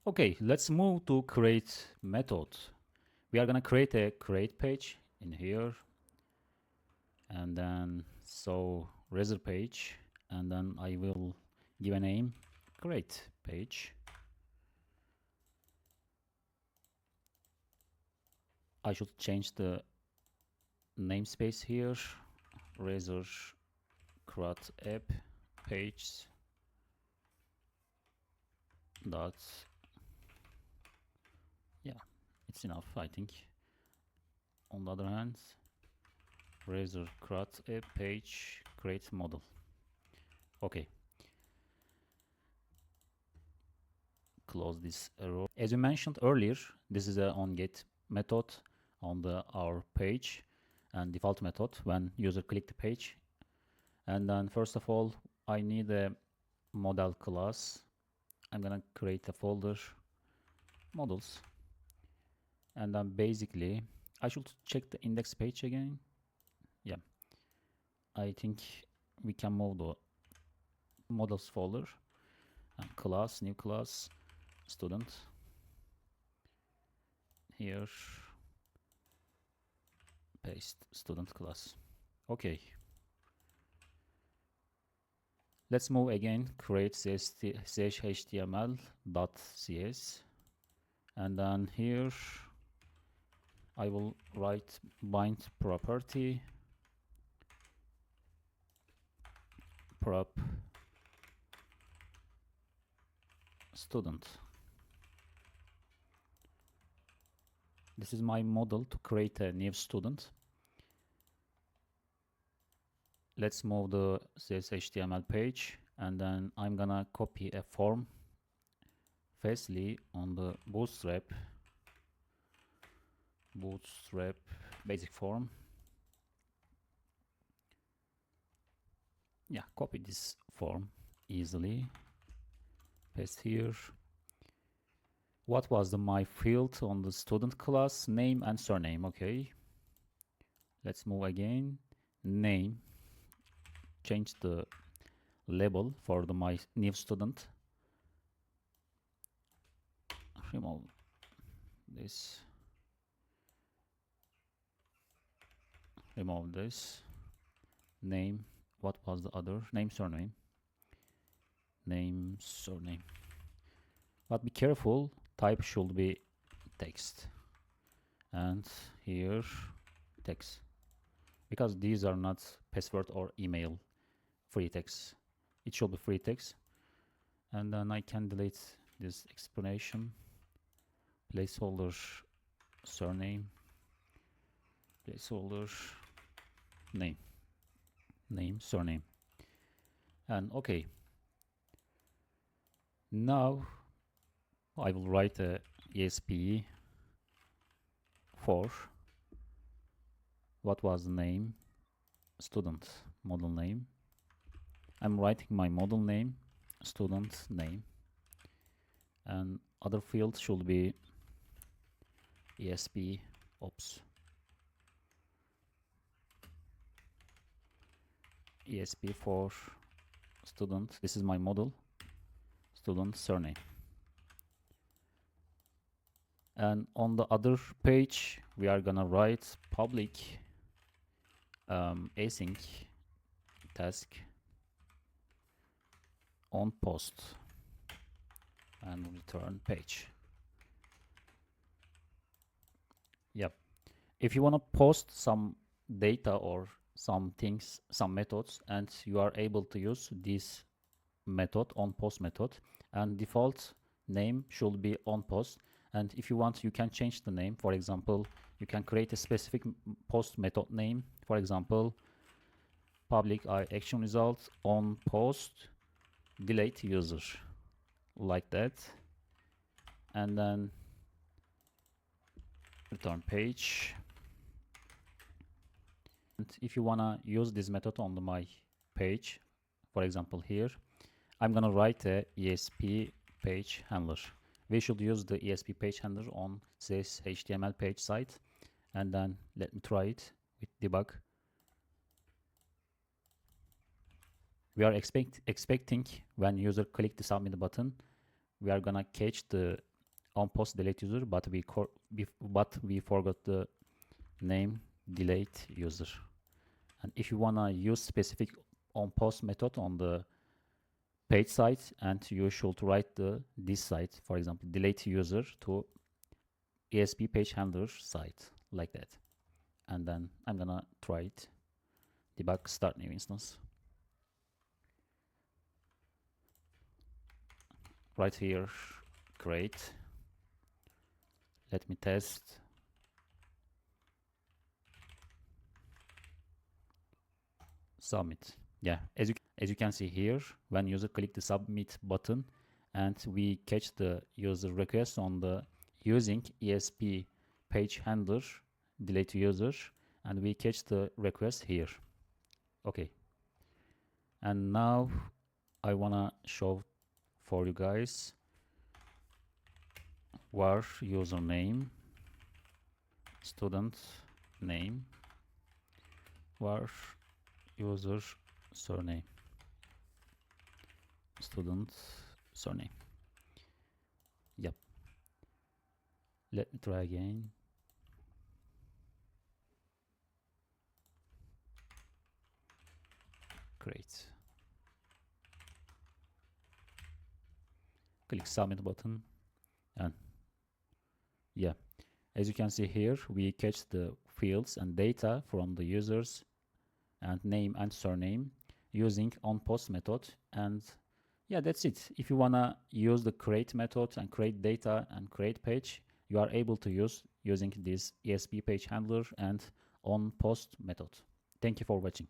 Okay, let's move to create method. We are gonna create a create page in here, and then so result page, and then I will give a name create page. I should change the namespace here. Razor CRUD app page dot, yeah, it's enough, I think. On the other hand, Razor CRUD app page create model. Okay, close this arrow. As you mentioned earlier, this is a onGet method on our page and default method when user click the page. And then first of all, I need a model class. I'm gonna create a folder models, and then basically I should check the index page again. Yeah, I think we can move the models folder and class, new class, student here, paste student class. Okay, let's move again, create chhtml.cs, and then here I will write bind property prop student. This is my model to create a new student. Let's move the CSS.html page, and then I'm gonna copy a form firstly on the bootstrap basic form. Yeah, copy this form easily, paste here. What was my field on the student class? Name and surname. Okay, let's move again. Name, change the label for my new student. Remove this, remove this. Name, what was the other? Name, surname. Name, surname. But be careful, type should be text. And here, text. Because these are not password or email free text. It should be free text. And then I can delete this explanation. Placeholder surname. Placeholder name. Name, surname. And okay. Now I will write a ESP for what was the name, student model name. I'm writing my model name, student name, and other field should be ESP oops ESP for student. This is my model, student surname. And on the other page, we are gonna write public async task OnPost and return page. Yep. If you want to post some data or some things, some methods, and you are able to use this method, OnPost method, and default name should be OnPost. And if you want, you can change the name. For example, you can create a specific post method name. For example, public action result on post delete user, like that. And then return page. And if you wanna use this method on my page, for example here, I'm gonna write a ESP page handler. We should use the ESP page handler on this HTML page site, and then let me try it with debug. We are expecting when user click the submit button, we are gonna catch the OnPost delete user, but we forgot the name delete user. And if you wanna use specific OnPost method on the page side, and you should write this side, for example, delete user to ESP page handler side, like that. And then I'm gonna try it. Debug, start new instance. Right here, create. Let me test. Submit. Yeah, as you can see here, when user click the submit button, and we catch the user request on the using ESP page handler delete user, and we catch the request here. Okay, and now I wanna show for you guys var username, student name, var user surname, student surname. Yep. Let me try again. Great. Click submit button, and yeah, as you can see here, we catch the fields and data from the users and name and surname using onPost method. And yeah, that's it. If you wanna use the create method and create data and create page, you are able to use using this ESP page handler and onPost method. Thank you for watching.